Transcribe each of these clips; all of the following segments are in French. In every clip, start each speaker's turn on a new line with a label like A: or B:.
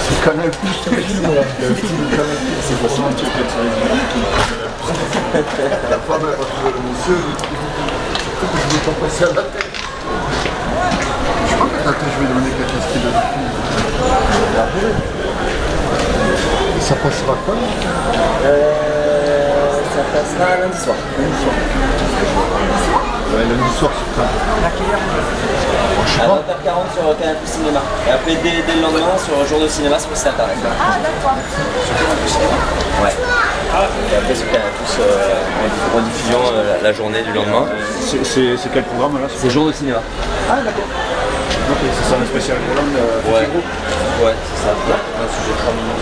A: C'est Canal Plus, c'est quoi ça? La femme elle va trouver le monsieur, je vais t'en passer à la tête. Je crois que la tête je vais donner quelqu'un ce qu'il a. Ça passera quoi?
B: Ça passera lundi soir.
A: Ouais, lundi soir sur Canal.
B: À 20h40 sur Canal Plus Cinéma. Et après, dès le lendemain, sur Jour de Cinéma, sur site internet.
C: Ah, d'accord.
B: Sur Canal Plus Cinéma. Ouais. Et après, sur Canal Plus, en diffusion la journée du lendemain.
A: C'est quel programme là?
B: C'est Jour de Cinéma.
A: Ah, d'accord. Ok, c'est ça le spécial programme de
B: ouais. Ouais, c'est ça. Un sujet très mignon.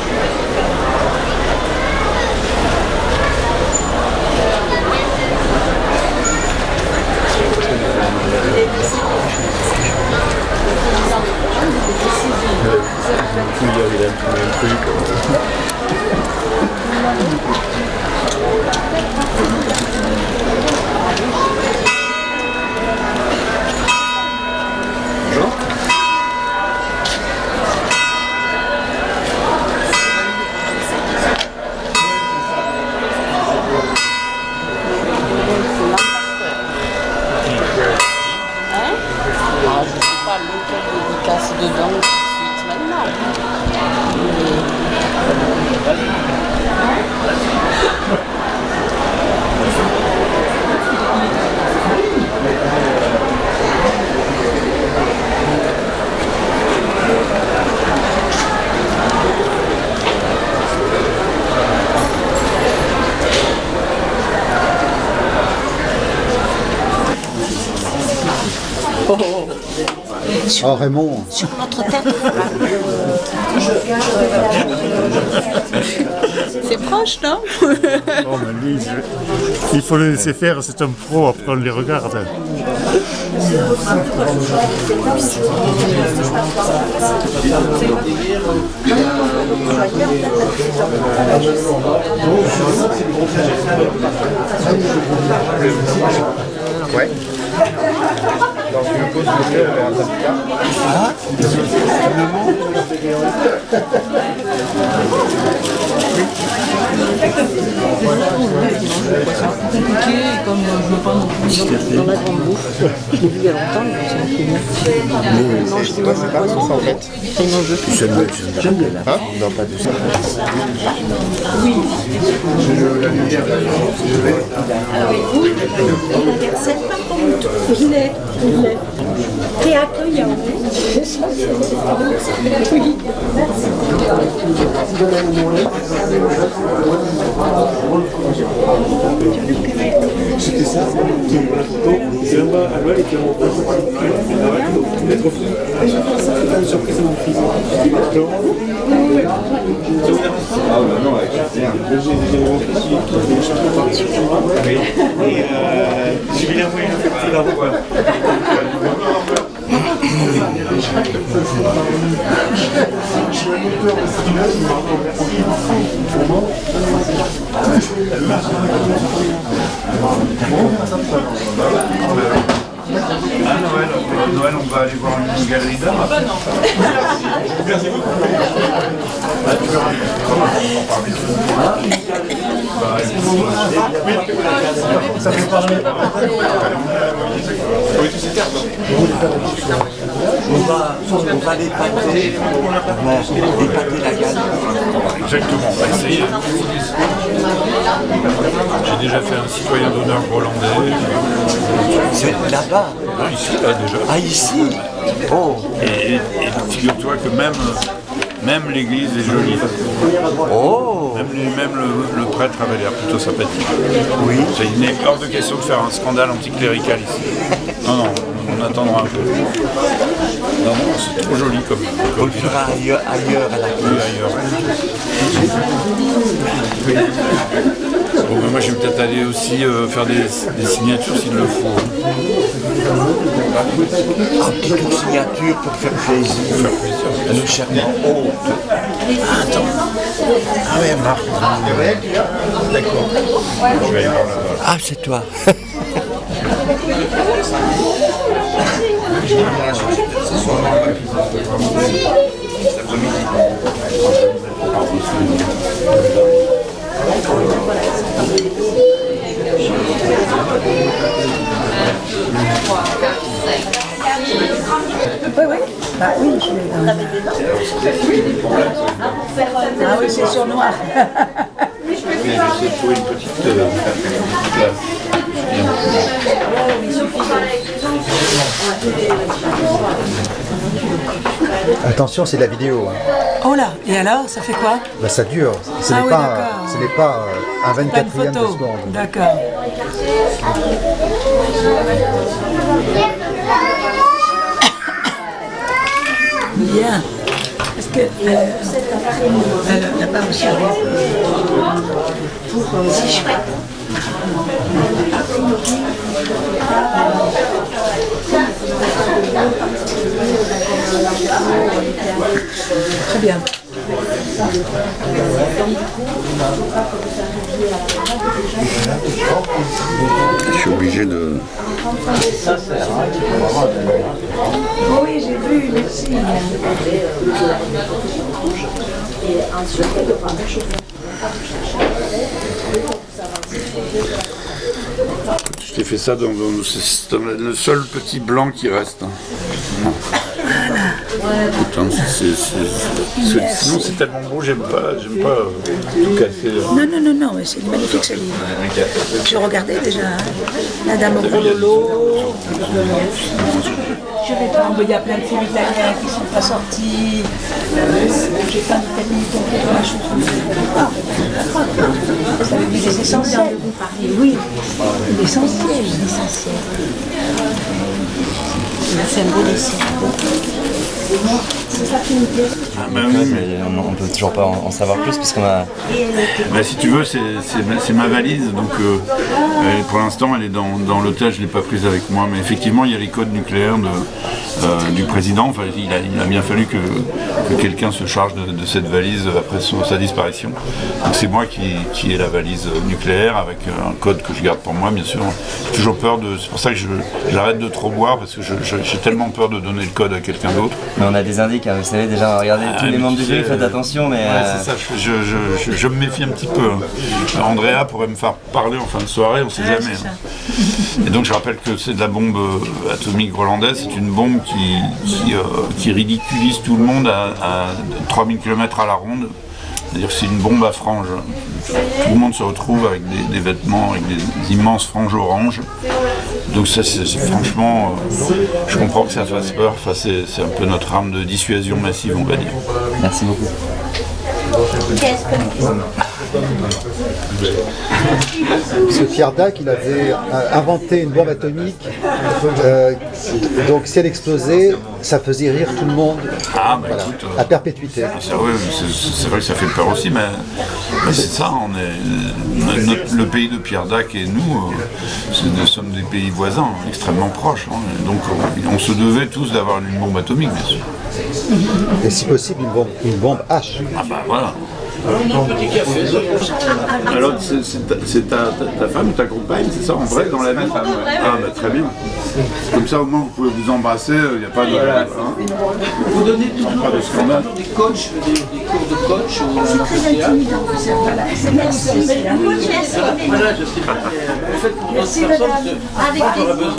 A: Il a imprimé un truc. Bonjour.
C: Je sais pas lequel dédicace dedans tout de suite maintenant.
A: Oh Raymond.
C: Sur notre tête. C'est proche, non?
D: Oh, mais lui, il faut le laisser faire, c'est un pro, après on les regarde.
A: Ouais. Donc je pose le cœur vers un certificat. Ah,
E: compliqué, comme je veux pas non plus dans la grande bouffe. Je l'ai vu il y a longtemps, mais c'est un peu bon. Non, je dis moi je veux pas ça en fait. Et non, je veux plus.
A: J'aime bien. Hein? Non, pas de ça. Oui. Je la lumière d'ailleurs. Je vais.
F: Il est très accueillant. Oui.
G: C'était ça, qui est la photo, c'est là-bas à l'ouest et qui est mon frère. Il est trop fou. Une surprise à mon fils.
A: Ah bah non, avec
G: j'ai vu l'envoyer une fois la roue.
D: À Noël, on va aller voir une galerie d'art. Ah bah non. Merci beaucoup. Ça fait pas
H: on va dépater la gamme.
D: Exactement, on va essayer. J'ai déjà fait un citoyen d'honneur hollandais.
H: C'est là-bas?
D: Non, ici, là, déjà.
H: Ah, ici? Oh.
D: Et figure-toi que même l'église est jolie.
H: Oh.
D: Même le prêtre avait l'air plutôt sympathique.
H: Oui.
D: Il n'est hors de question de faire un scandale anticlérical ici. Non, on attendra un peu. Non, c'est trop joli comme.
H: On le fera ailleurs à la
D: Oui, ailleurs. Bon, ben moi, je vais peut-être aller aussi faire des signatures s'il le faut.
H: Ah, petite signature pour faire plaisir. Nous serment honte.
D: Attends. Ah ouais, Marc. D'accord. Je vais aller voir là-bas.
H: Ah, c'est toi.
F: Oui, oui. Bah oui, je l'ai. Ah oui, c'est sur noir.
D: J'ai essayé de trouver une petite place.
I: Attention, c'est de la vidéo. Hein.
F: Oh là, et alors, ça fait quoi?
I: Bah, ça dure. Ce n'est pas un 24e de seconde.
F: D'accord. Bien. Est-ce que elle n'a pas reçu si chouette. Très bien.
D: Je suis obligé de...
F: Oui, j'ai vu, merci.
D: Je t'ai fait ça dans le seul petit blanc qui reste. Putain, sinon c'est tellement beau, j'aime pas tout casser.
F: Non, mais c'est magnifique ce livre. Je regardais déjà la Dame au gros lolo. Je vais prendre, il y a plein de films italiens qui ne sont pas sortis. J'ai pas d'Italie qui ont fait la chose. Vous avez vu les essentiels. Oui, l'essentiel. C'est un beau dessin.
B: Ah, bah oui, mais on peut toujours pas en savoir plus puisqu'on a...
D: Bah, si tu veux, c'est ma valise, donc pour l'instant elle est dans l'hôtel, je ne l'ai pas prise avec moi, mais effectivement il y a les codes nucléaires du président. Enfin, il a bien fallu que quelqu'un se charge de cette valise après sa disparition. Donc c'est moi qui ai la valise nucléaire avec un code que je garde pour moi, bien sûr. J'ai toujours peur c'est pour ça que j'arrête de trop boire, parce que j'ai tellement peur de donner le code à quelqu'un d'autre.
B: Mais on a des indices, hein, vous savez déjà, regardez tous les membres du jury, faites attention, mais...
D: Ouais, c'est ça, je me méfie un petit peu. Andrea pourrait me faire parler en fin de soirée, on sait jamais. Et donc je rappelle que c'est de la bombe atomique groenlandaise, c'est une bombe qui ridiculise tout le monde à 3000 km à la ronde. C'est-à-dire que c'est une bombe à franges. Tout le monde se retrouve avec des vêtements, avec des immenses franges oranges. Donc ça, c'est franchement, je comprends que ça fasse peur. Enfin, c'est un peu notre arme de dissuasion massive, on va dire.
B: Merci beaucoup.
I: Parce que Pierre Dac, il avait inventé une bombe atomique, donc si elle explosait, ça faisait rire tout le monde, voilà, à perpétuité.
D: Oui, c'est vrai que ça fait peur aussi, mais c'est ça, le pays de Pierre Dac et nous, nous sommes des pays voisins, extrêmement proches, hein, donc on se devait tous d'avoir une bombe atomique, bien sûr.
I: Et si possible, une bombe H.
D: Ah bah voilà. Alors c'est ta femme ou ta compagne, c'est ça en vrai dans la vie? Ah bah très bien. Comme ça au moins vous pouvez vous embrasser, il n'y a pas de...
J: Vous donnez toujours
D: pas de scandale.
J: des coachs, des cours de coach ou
F: C'est très intimidant, voilà, c'est merci.
J: Voilà, je sais pas. En fait, pour d'autres personnes, j'aurais besoin.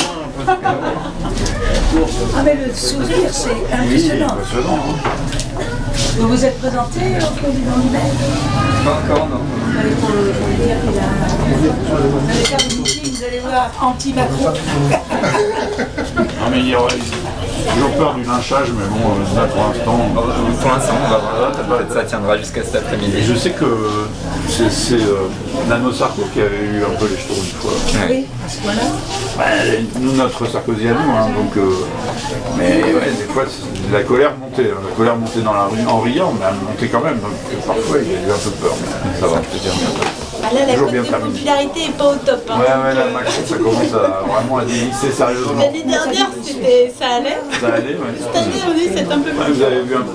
F: Ah mais le sourire, c'est impressionnant. Vous vous êtes présenté au président Libet?
B: Pas encore, non.
F: Vous allez pour le dire qu'il a... Vous allez faire une meeting, vous allez voir anti-Macron.
D: Non mais il y aura toujours peur du lynchage, mais bon, là pour l'instant...
B: Pour l'instant, on va voir. Peut-être ça tiendra jusqu'à cet après-midi.
D: Je sais que c'est Nano Sarko qui avait eu un peu les jetons une fois.
F: Oui, à ce point-là.
D: Nous, notre Sarkozy à nous, hein, donc... mais ouais, des fois, la colère montait. Hein, la colère montait dans la rue en riant, mais elle montait quand même. Donc parfois, il a eu un peu peur, mais ça va, je te dire.
F: Là, la
D: toujours
F: cote
D: bien
F: de
D: terminé.
F: popularité n'est pas au top. Hein.
D: Ouais, ouais, là, Macron, ça commence vraiment à dévisser sérieusement.
F: L'année dernière, ça allait.
D: Ça allait, ouais.
F: Cette année, on dit c'est un peu
D: Ouais,
F: plus.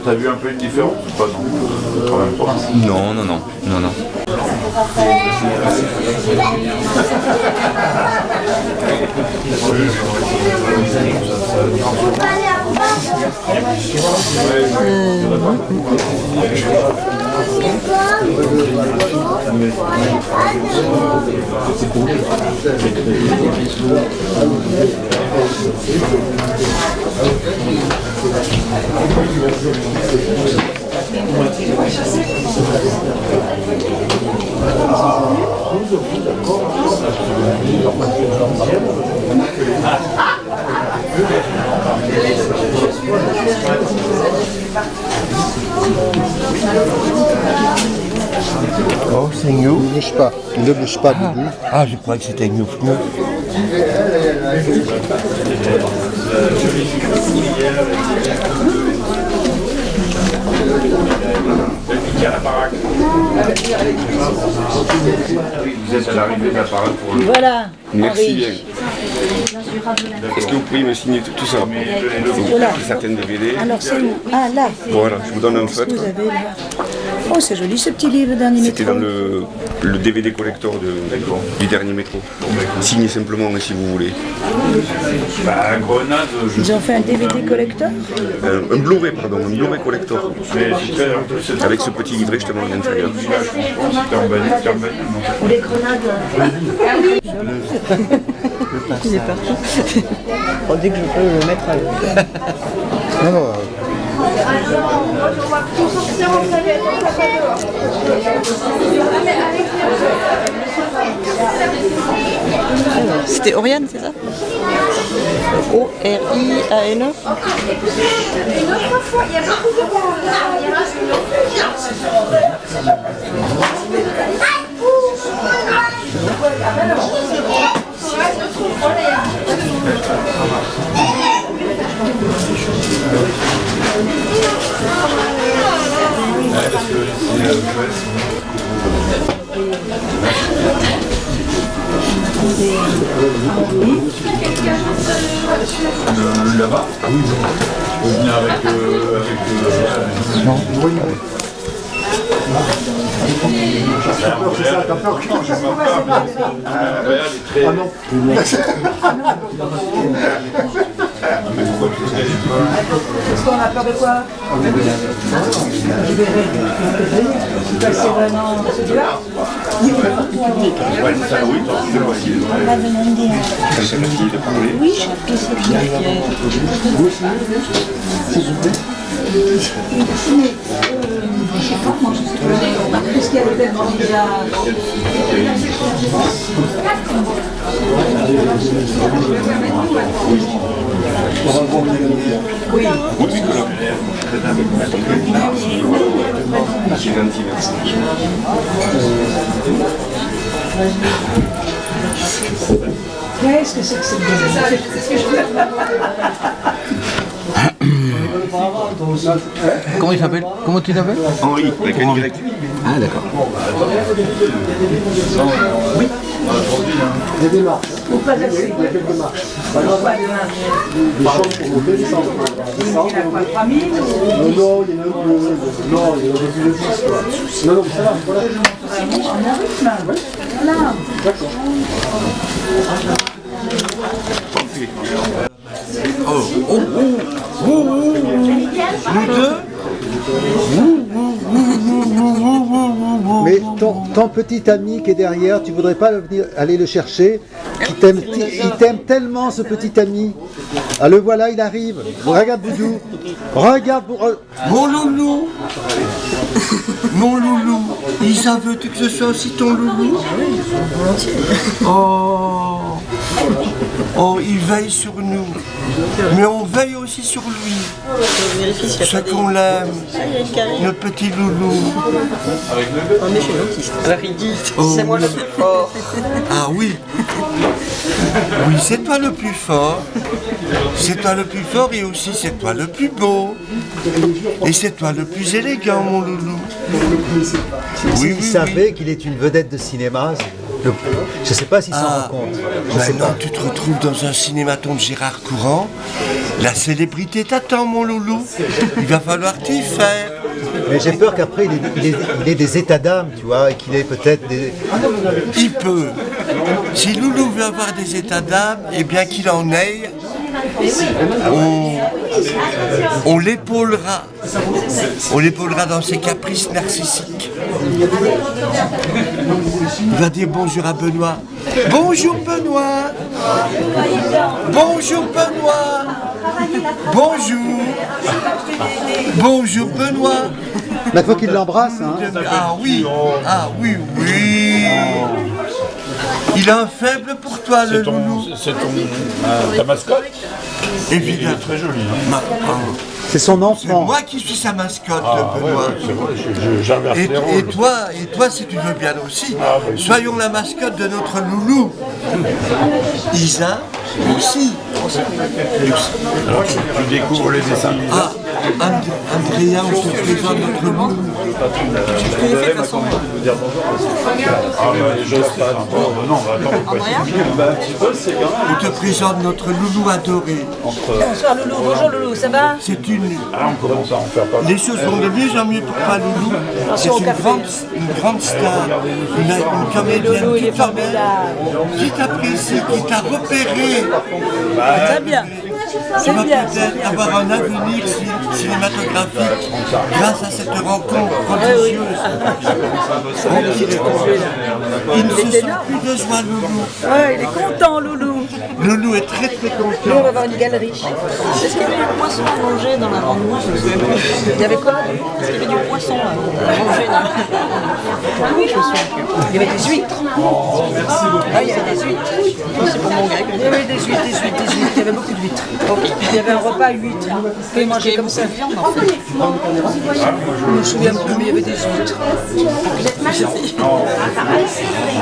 D: t'as vu un peu une différence ou pas? Non, quand même pas.
B: Non, non, non, non, non.
H: Oh, c'est New.
I: Il ne bouge pas. Il ne bouge pas, Doudou.
H: Ah, je croyais que c'était New.
D: Vous êtes à l'arrivée de la parade pour le...
F: Voilà.
K: Merci bien. Est-ce que vous pourriez me signer tout ça?
F: Voilà.
K: Certaines DVD.
F: Alors c'est où? Ah là.
K: Voilà, je vous donne un
F: Qu'est-ce que
K: feutre.
F: vous avez là? Oh, c'est joli ce petit livre dernier métro.
K: C'était dans le DVD collector du dernier métro. Signez simplement si vous voulez.
D: Bah, Grenade,
F: Ils ont fait un DVD collector.
K: Un Blu-ray, pardon, un Blu-ray collector. Avec ce petit livret justement à l'intérieur.
F: Les grenades. Il est parti. On dit que je peux le mettre à l'eau.
I: Non, non.
E: C'était Oriane, c'est ça? O-R-I-A-N-E.
D: Là-bas? Oui, je peux venir avec...
A: C'est ça, t'as peur que je
D: je m'en parle, mais elle est très...
A: Ah non.
F: Est-ce qu'on a peur de quoi? C'est vraiment celui-là?
D: Ouais, ça, oui,
F: On va demander. Oui, je sais bien. Qu'est-ce qu'il y a de tellement bizarre? Oui.
K: C'est gentil, merci.
F: Qu'est-ce que c'est que cette musique? C'est ce que je veux.
J: Comment il s'appelle? Comment tu t'appelles?
K: Henri, avec un Y.
J: Ah d'accord.
A: Il y a des marches.
F: Ou pas assez.
A: Il y a quelques marches.
F: Pas de marche.
A: Des choses pour monter, descendre.
F: Il y en a quoi, 3000 ou...
A: Non, il y en a un peu. Non, il y en a un peu plus de 10, quoi. Non, non, mais ça va, voilà.
F: C'est bon, on a un rythme. Voilà.
A: D'accord.
H: Nous deux.
I: Mais ton petit ami qui est derrière, tu voudrais pas aller le chercher? Il t'aime tellement, ce petit ami. Ah, le voilà, il arrive. Regarde Doudou. Regarde.
H: Mon loulou. Mon loulou. Isa, veux-tu que ce soit aussi ton loulou? Oh. Oh, il veille sur nous. Mais on veille aussi aussi sur lui.
E: Je vérifie s'il y a
H: Ce
E: pas des...
H: qu'on l'aime,
E: Ah, il y a une carie.
H: le petit loulou.
E: Oh, mais je suis autiste. Alors il dit,
H: Oh,
E: c'est moi le
H: oui.
E: plus fort.
H: Ah oui. Oui, c'est toi le plus fort. C'est toi le plus fort et aussi c'est toi le plus beau. Et c'est toi le plus élégant, mon loulou.
I: S'il savait qu'il est une vedette de cinéma, je ne sais pas s'il s'en rend compte. Je sais
H: Maintenant,
I: pas.
H: tu te retrouves dans un cinématon de Gérard Courant. La célébrité t'attend, mon loulou. Il va falloir t'y faire.
I: Mais j'ai peur qu'après il ait des états d'âme, tu vois, et qu'il ait peut-être des...
H: Il peut. Si Loulou veut avoir des états d'âme, et bien qu'il en ait, on l'épaulera. On l'épaulera dans ses caprices narcissiques. Il va dire bonjour à Benoît. Bonjour Benoît. Bonjour Benoît. Bonjour. Bonjour Benoît.
I: La fois qu'il l'embrasse, hein.
H: Ah oui, oui. Il a un faible pour toi, le loulou.
D: C'est ta mascotte.
H: Évidemment.
D: Il est très joli. Hein.
I: C'est son
H: C'est
I: enfant.
H: moi qui suis sa mascotte,
D: Ouais,
H: Benoît.
D: ouais, c'est vrai, j'inverse les rôles.
H: Et toi, si tu veux bien aussi, soyons la mascotte de notre loulou. Isa aussi.
D: Alors tu découvres les dessins de
H: Ah, Andrea, on se présente notre loulou.
E: Je te l'ai fait de toute façon.
D: Non, attends.
H: On te présente notre loulou adoré.
F: Bonsoir Loulou, bonjour Loulou, ça va?
H: C'est une...
D: Ah, on commence à en faire pas mal.
H: Les choses vont de mieux en mieux pour toi, Loulou. C'est une grande star, une comédienne
F: Loulou, il est
H: qui t'aime,
F: formidable.
H: qui t'apprécie, qui t'a repéré.
F: C'est bien.
H: Tu
F: C'est
H: vas
F: bien.
H: peut-être avoir un avenir cinématographique grâce à cette rencontre prodigieuse. Il ne se sent plus de joie, Loulou.
F: Ouais, il est content Loulou.
H: Loulou est très très
F: Nous, on
H: content.
F: va avoir une galerie.
E: Est-ce qu'il y avait du poisson à manger dans la grande mouche? Je me souviens plus.
F: Il y avait quoi?
E: Est-ce qu'il y avait du poisson à manger dans la... Je me souviens plus.
F: Il y avait des huîtres. Ah, il y avait des huîtres.
E: C'est pour mon grec.
F: Il y avait des huîtres. Il y avait beaucoup de huîtres. Il y avait un repas à huîtres. On pouvait manger comme ça.
E: Viande en fait.
F: Je me souviens plus, mais il y avait des huîtres.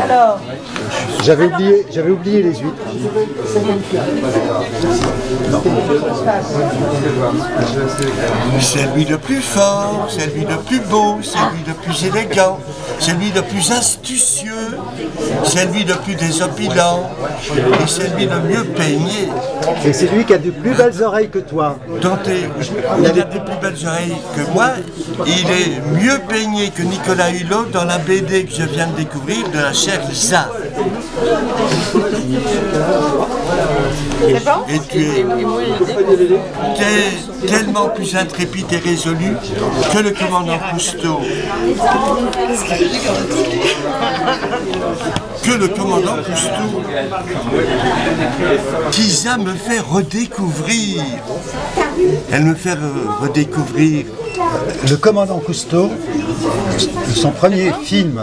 F: Alors,
I: J'avais oublié les huîtres.
H: C'est lui le plus fort, c'est lui le plus beau, c'est lui le plus élégant, c'est lui le plus astucieux, c'est lui le plus désopilant, et c'est lui le mieux peigné.
I: Et c'est lui qui a de plus belles oreilles que toi.
H: Dante, il a des plus belles oreilles que moi, il est mieux peigné que Nicolas Hulot dans la BD que je viens de découvrir de la chère Isa. Et tu es tellement plus intrépide et résolu que le commandant Cousteau. Que le commandant Cousteau. Qu'Isa me fait redécouvrir. Elle me fait redécouvrir.
I: Le commandant Cousteau, son premier film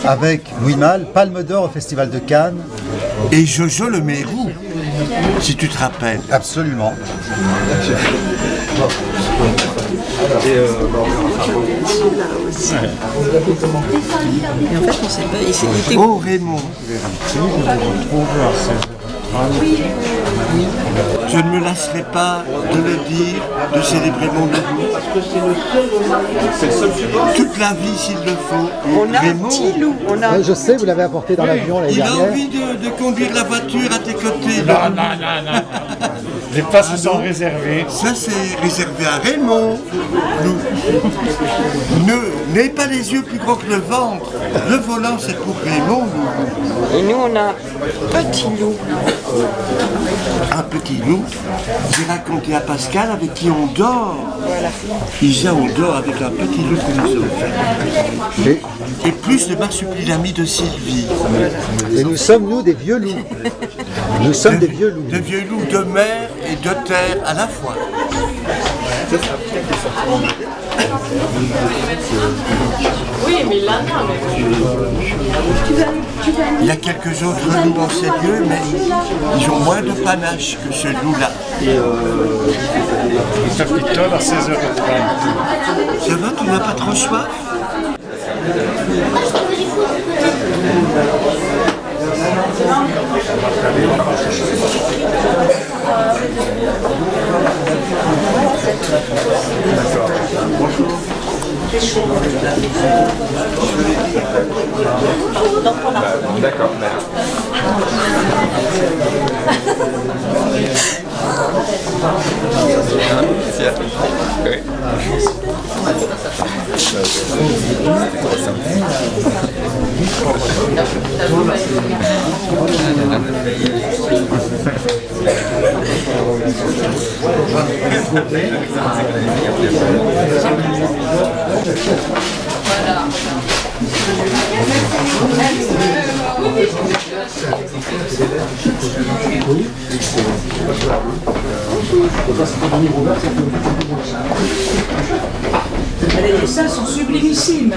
I: avec Louis Malle, Palme d'Or au Festival de Cannes.
H: Et Jojo le Mérou, si tu te rappelles.
I: Absolument.
E: Mais en fait, on sait pas. Il était...
H: Oh Raymond. Je ne me lasserai pas de le dire, de célébrer mon loulou. Toute la vie s'il le faut.
F: on a un
H: Raymond,
F: petit loup. On a...
I: Ouais, je sais, vous l'avez apporté dans l'avion l'année
H: il a
I: dernière.
H: envie de conduire la voiture à tes côtés.
G: Non. Les places sont réservées.
H: Ça c'est réservé à Raymond. N'ayez pas les yeux plus grands que le ventre. Le volant c'est pour Raymond.
E: Et nous, on a petit loup.
H: Un petit loup. J'ai raconté à Pascal avec qui on dort. Isa, on dort avec un petit loup que nous avons fait. Et plus le marsupilami de Sylvie.
I: Et nous sommes, nous, des vieux loups. Nous sommes des vieux loups.
H: De vieux loups de mer et de terre à la fois.
C: Oui, mais là, non, mais...
H: Il y a quelques autres loups en ces lieux, mais ils ont moins de panache que ce loup-là.
G: Ça pique toi vers 16h30.
H: Ça va, tu n'as pas trop soif?
K: D'accord.
F: Les dessins sont sublimissimes.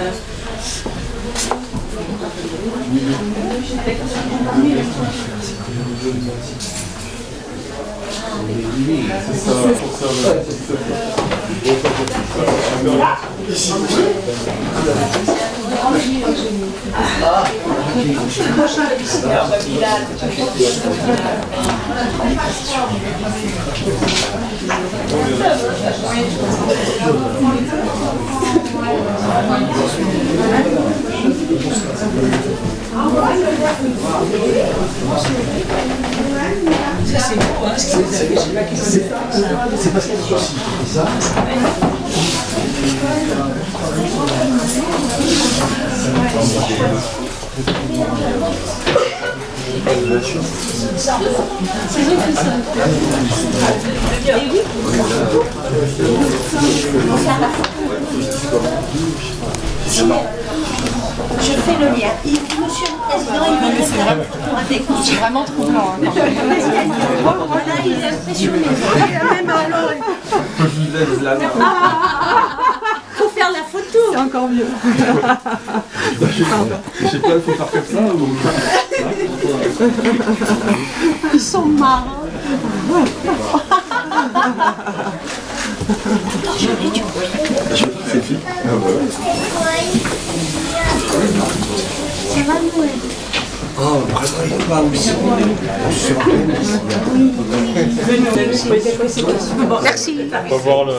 F: C'est beau, hein, ce que vous avez, je sais pas qui c'est.
I: C'est parce qu'il y a ceci, ça.
F: Je fais le lien. Monsieur le Président, il veut faire
C: C'est vraiment troublant. Hein,
F: voilà, il est impressionné. Même alors. Faut faire la photo.
C: c'est encore mieux.
K: Je sais pas, il faut faire comme ça ou...
F: Ils sont marrants.
K: C'est fini.
F: Ça va nous aider.
H: Oh, vraiment, il va aussi.
F: Merci.
G: On va voir le...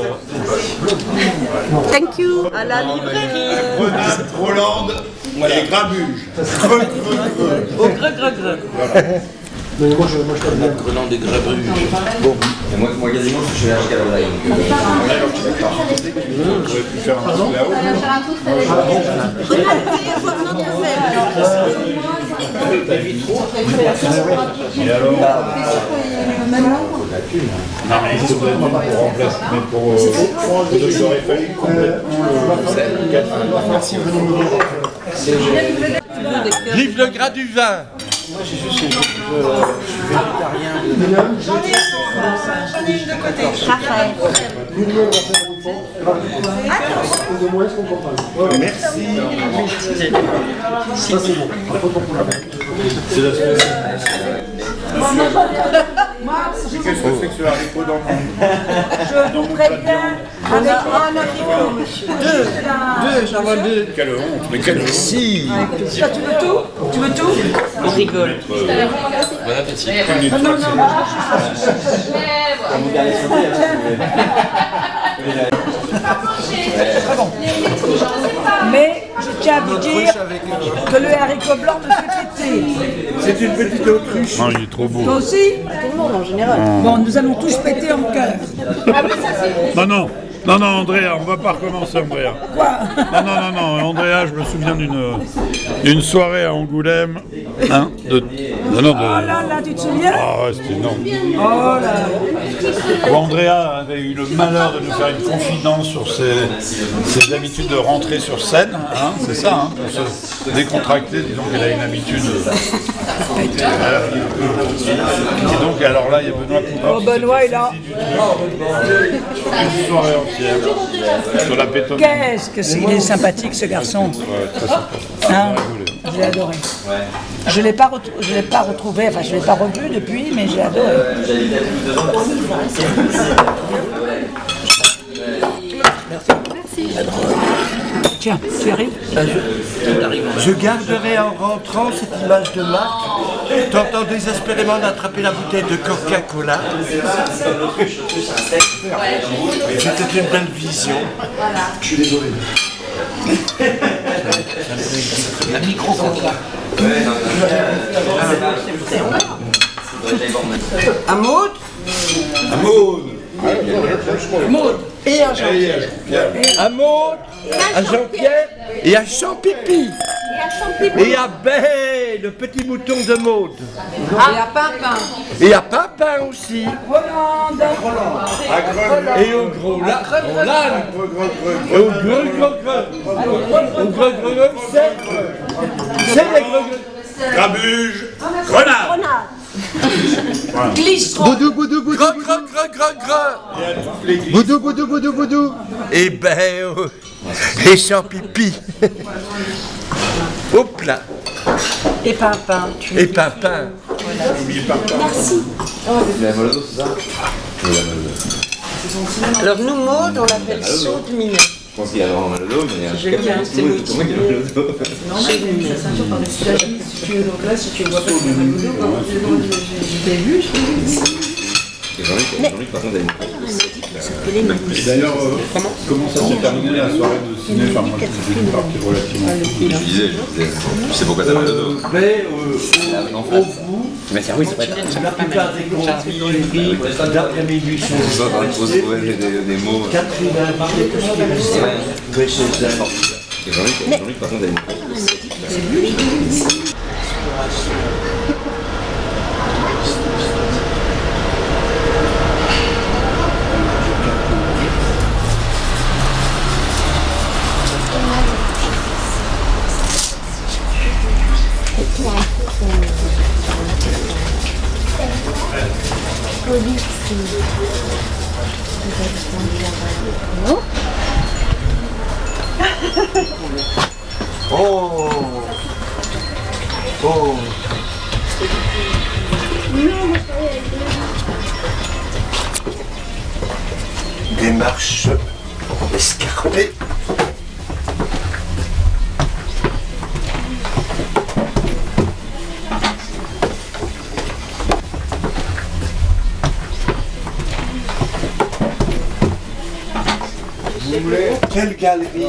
F: Thank you. À la librairie.
A: Grenade, Hollande, les grabuges.
C: Au greu.
I: Mais moi, je t'aime bien.
B: Grenade des Grabruges. Bon. Et moi quasiment, je suis allergique à la vraie.
G: On aurait pu faire un truc là-haut. Et alors? Non, mais c'est pour remplacer, mais pour il aurait fallu
A: Merci.
H: Vive le gras du vin!
J: Moi, j'ai juste je suis végétarien.
F: J'en ai une de côté. Raphaël.
A: Merci.
I: Ça, c'est bon.
A: Qu'est-ce que c'est que ce haricot dans mon...
F: Je vous préviens avec un haricot, monsieur.
C: Deux, j'en vois deux.
A: Quelle honte, mais quelle honte.
H: Si!
F: Toi, tu veux tout? Tu veux tout?
C: On rigole.
B: Bon appétit.
F: Non. Mais je tiens à vous dire que le haricot blanc me fait péter.
H: C'est une petite autruche.
D: Non, il est trop beau.
F: Toi aussi? Tout le monde en général. Bon, nous allons tous péter en cœur.
D: Non, Andrea, on va pas recommencer, Andrea.
F: Quoi?
D: Non, Andrea, je me souviens d'une soirée à Angoulême. Hein,
F: Oh là là, tu te souviens?
D: Ah ouais, c'était énorme.
F: Oh là.
D: où Andrea avait eu le malheur de nous faire une confidence sur ses habitudes de rentrer sur scène, hein, c'est ça, hein, pour se décontracter, disons qu'elle a une habitude. Et donc, alors là, il y a Benoît Poupard.
F: Oh, Benoît est là.
D: Une soirée entière sur la pétanque.
F: Qu'est-ce que c'est, il est sympathique ce garçon.
D: Ouais, très sympa.
F: Hein, je l'ai adoré. Je ne l'ai pas retrouvé, enfin je ne l'ai pas revu depuis, mais j'ai adoré. Merci. Tiens, tu arrives?
H: Je garderai en rentrant cette image de Marc, tentant désespérément d'attraper la bouteille de Coca-Cola. C'était une belle vision.
A: Je suis désolé.
H: La micro-coca.
F: À Maud? Maud. Et à Jean-Pierre.
H: À Maud, à Jean-Pierre et à Champipi. Et à Bé, le petit mouton de Maud.
C: Et à Pimpin.
H: Et à Pimpin aussi.
F: Roland.
H: Et au gros là. Et au gros. Au gros, c'est les gros.
D: Grabuge, grenade.
F: Glisse.
I: Boudou, boudou, boudou,
H: Gros.
I: boudou, boudou, boudou, boudou.
H: Et ben, et Champipi. Hop là.
F: Et Pimpin.
H: Et Pimpin.
C: Merci. Alors nous, Maud, on l'appelle Saut de Minet.
B: Je pense qu'il y a vraiment mal au dos, mais
C: Je viens, c'est moi qui
B: moi qui ai mal au dos.
C: Non, mais sa ceinture par-dessus la chemise, si tu es donc là, si tu vois pas que j'ai mal au dos, je t'ai vu, je t'ai vu.
B: Jean-Luc, par contre, a une...
D: Et d'ailleurs, comment ça s'est terminé la soirée de ciné? Enfin, moi, j'ai une partie relativement.
B: Je disais, tu sais pourquoi t'as mal au dos? En face. Mais c'est oui, c'est pas très bien.
H: La plupart des grands films d'après-midi sont
B: C'est ça, dans les grosses nouvelles, des mots.
H: Catherine a marqué tout ce qui est chez elle.
B: Et Jean-Luc, par contre, a une...
H: Oh. Des marches escarpées. Quelle galerie!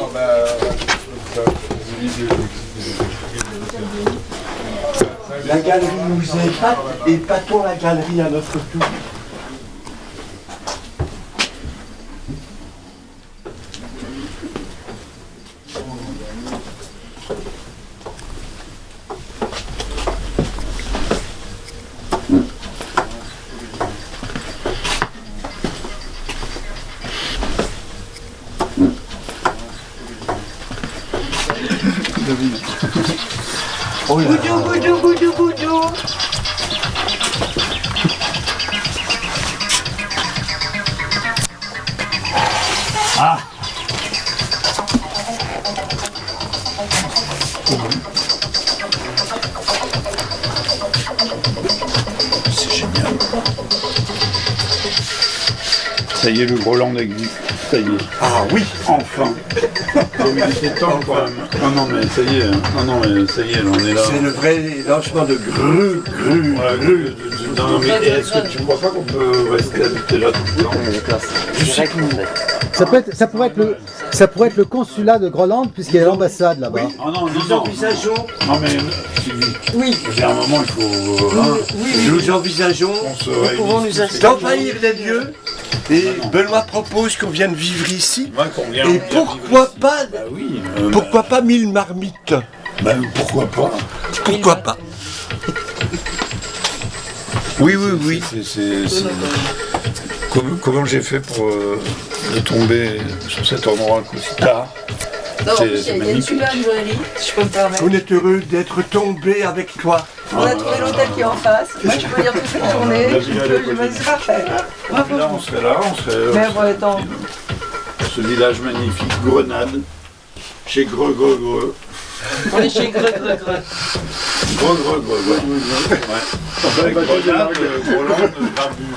H: La galerie nous épate et épatons la galerie à notre tour. Oh là là.
F: Boudou.
D: Ah! C'est génial. Ça y est, le Groland existe. Ça y est.
H: Ah oui,
D: enfin. Comme il était temps quand même. Ah non mais ça y est. Ah non mais ça y est, on est là.
H: c'est le vrai lancement de Gru.
D: Voilà, non mais est-ce que tu ne crois pas qu'on peut rester habité là tout le temps?
I: Ça pourrait être le consulat de Groland puisqu'il y a l'ambassade là-bas.
D: Ah non,
H: Nous envisageons,
D: Non mais Sylvie,
C: Oui,
D: il y a un moment il faut
H: nous envisageons
D: on se
C: nous pouvons
D: réunisse.
C: nous installer.
H: d'envahir les lieux et Benoît propose qu'on vienne vivre ici.
D: Ouais, qu'on vienne-
H: Et pourquoi pas,
D: Bah oui.
H: pourquoi pas 1000 marmites?
D: Bah pourquoi pas?
H: Pourquoi pas? Oui.
D: C'est Comment j'ai fait pour tomber sur cet endroit aussi tard?
C: Non, en plus, il y a une super librairie, si je peux me permettre.
H: On est heureux d'être tombé avec toi.
C: On a trouvé l'hôtel qui est en face. Moi, je peux venir toute la journée. C'est parfait. Bravo.
D: Là, on serait là,
C: Mais bon, attends.
D: ce village magnifique, Grenade, chez Greux.
C: On est chez Greux.
D: Greux. Ouais. Avec Grenade, Groland, Grabu.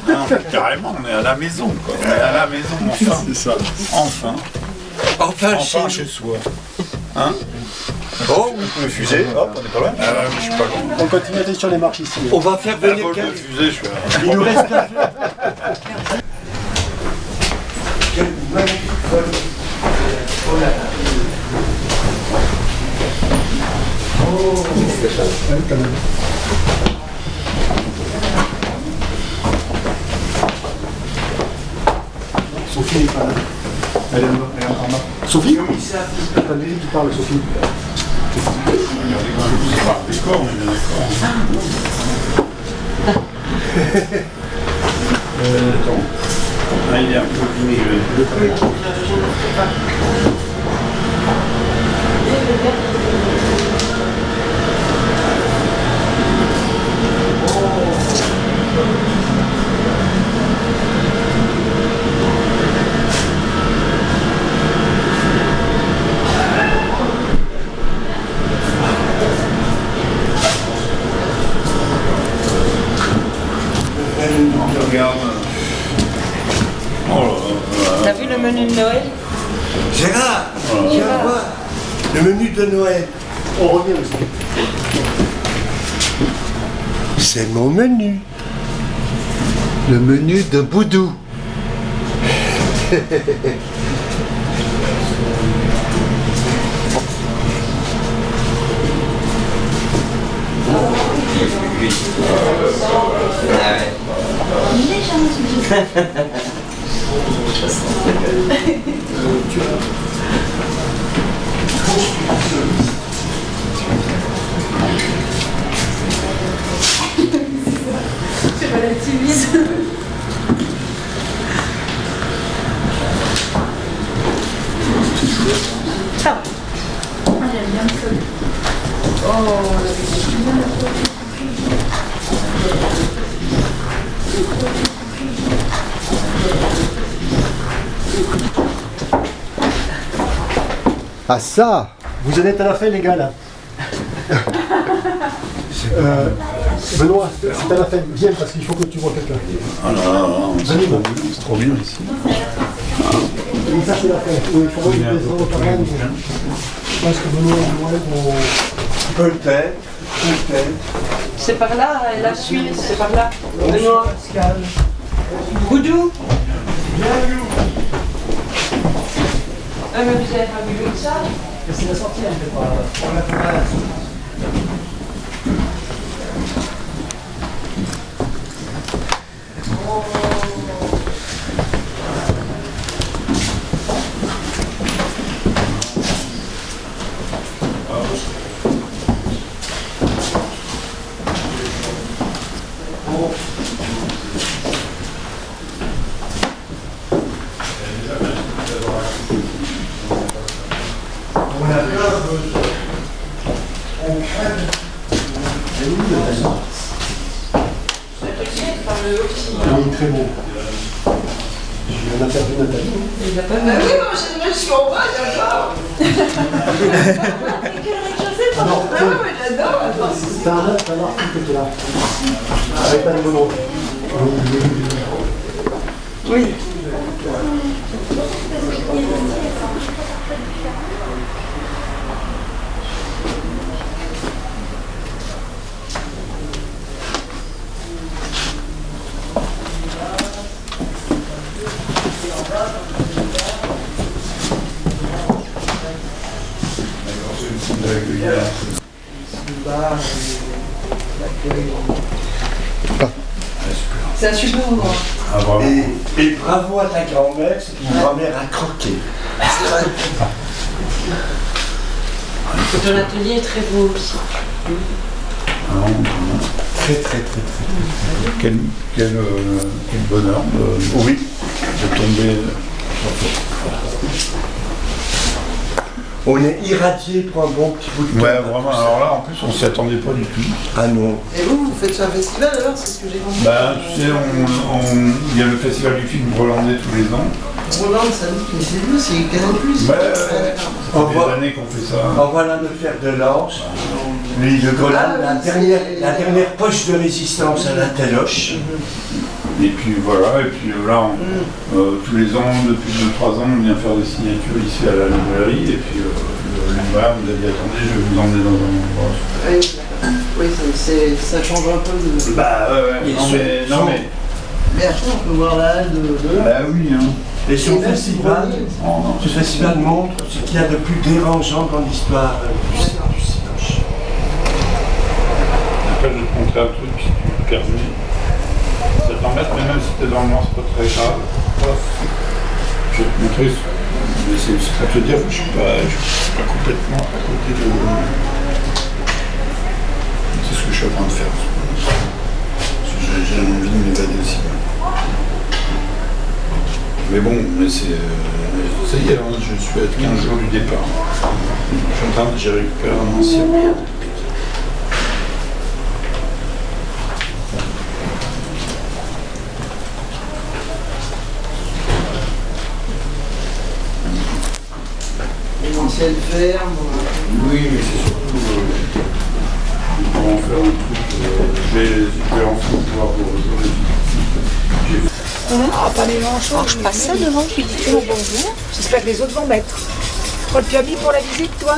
D: Non, carrément, on est à la maison, quoi. On est à la maison, enfin. C'est ça. Enfin chez soi. Hein? Oh, vous pouvez fuser, hop, on est pas loin. Je suis pas loin.
G: On continue à aller sur les marches ici.
H: On va faire
D: La
H: venir
D: vol de fusée, je suis là.
H: Il nous reste qu'à
G: Sophie n'est pas là. Elle est encore là. Sophie? T'as pas dit qui parle, Sophie.
D: D'accord, on est bien d'accord. Attends. Ah, il est un peu vinégre. Regarde. Oh là là.
C: T'as vu le menu de Noël?
H: Gérard, viens voir le menu de Noël.
G: On revient aussi.
H: C'est mon menu.
I: Le menu de Boudou.
C: C'est pas la timide. Ah. J'aime bien le sol.
I: Ah ça!
G: Vous en êtes à la fin, les gars, là. Benoît, c'est à la fin. Viens, parce qu'il faut que tu vois quelqu'un.
D: Ah là là, c'est trop bien ici.
G: Et ça, c'est la fin. Oui, il faut voir les autres quand même. Je pense que Benoît et moi vont...
H: Peut-être.
C: C'est par là, la Suisse, c'est par là. Benoît. Boudou. Ah, mais vous avez pas vu comme ça?
G: C'est la sortie, en fait. Il est très beau. Je viens d'interviewer Nathalie.
C: Il a pas vu. Ah oui, moi je suis en bas, j'adore. J'adore.
G: C'est un article qui est là. Avec Anne Bono.
C: Oui. C'est un super endroit.
H: Et bravo à ta grand-mère, c'est une grand-mère à croquer.
C: Ton atelier est très beau aussi.
D: Quel bonheur de tomber sur ça.
H: On est irradié pour un bon petit bout de temps.
D: Ouais, vraiment. Alors là, en plus, on s'y attendait pas du tout.
H: Ah non.
C: Et vous faites un festival alors? C'est ce que j'ai compris.
D: Bah, tu sais, il y a le festival du film grolandais tous les ans.
C: Roland, ça nous c'est nous, c'est Canal+.
D: Ouais. Ça fait des années qu'on fait ça.
H: En voilà le fer de lance. Lui, le Golan, la dernière poche de résistance à la téloche.
D: Et puis voilà, et puis là, tous les ans, depuis 2-3 ans, on vient faire des signatures ici à la librairie. Et puis l'UMA nous a dit attendez, je vais vous emmener dans un endroit.
C: Oui, ça change un peu de.
D: Bah ouais, non mais.
C: Mais après, on peut voir la halle de là.
D: Bah oui, hein.
H: Et ce festival montre ce qu'il y a de plus dérangeant dans l'histoire du Cinoche.
D: Après, je vais te montrer un truc, si tu me permets. Ça t'embête, mais même si t'es dans le noir, c'est pas très grave. Je vais te montrer, mais c'est à te dire que je suis pas complètement à côté de... C'est ce que je suis en train de faire. J'ai envie de m'évader aussi. Mais bon, mais c'est... ça y est, hein, je suis à 15 jours du départ. Je suis en train de... J'ai récupéré un ancien.
C: Une ancienne ferme.
D: Oui, mais c'est surtout... on va en faire un truc... je vais enfin pouvoir vous rejoindre.
F: Ah, pas les manchots. Je passe ça devant, je lui dis toujours bonjour. J'espère que les autres vont mettre. Oh, tu as mis pour la visite, toi?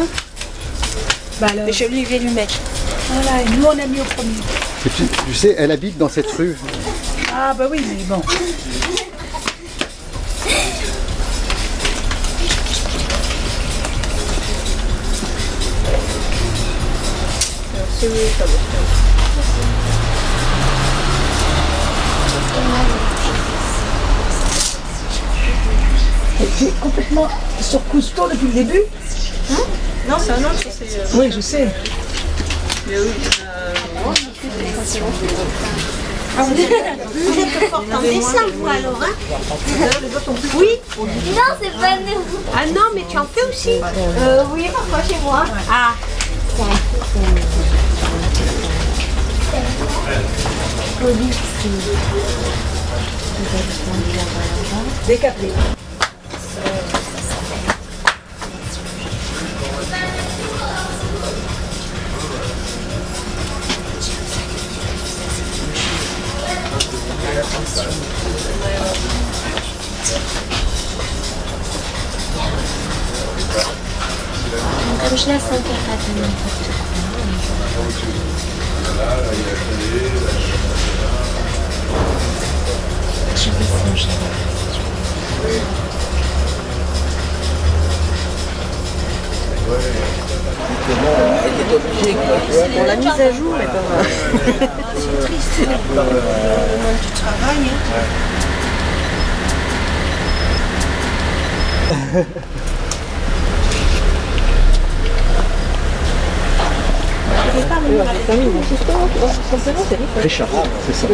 F: Bah alors. Je vais lui mettre. Voilà, et nous on a mis au premier.
I: Et tu sais, elle habite dans cette rue.
F: Ah bah oui, mais bon. Et tu es complètement sur Cousteau depuis le début?
C: Hein? Non, c'est un autre, c'est...
F: Oui, je sais.
C: Mais oui,
L: Vous êtes fort en dessin, vous alors, hein? Oui. Non, c'est pas nous. Ah non, mais tu en fais aussi? Oui, parfois chez moi. Ah.
F: Décapé.
L: Comme je la sens qu'elle va de n'importe quoi. Je vais songer.
C: elle est obligée, quoi, tu vois.
E: On l'a mise à jour, mais pas mal.
L: C'est triste, le monde du travail.
E: Richard, c'est ça.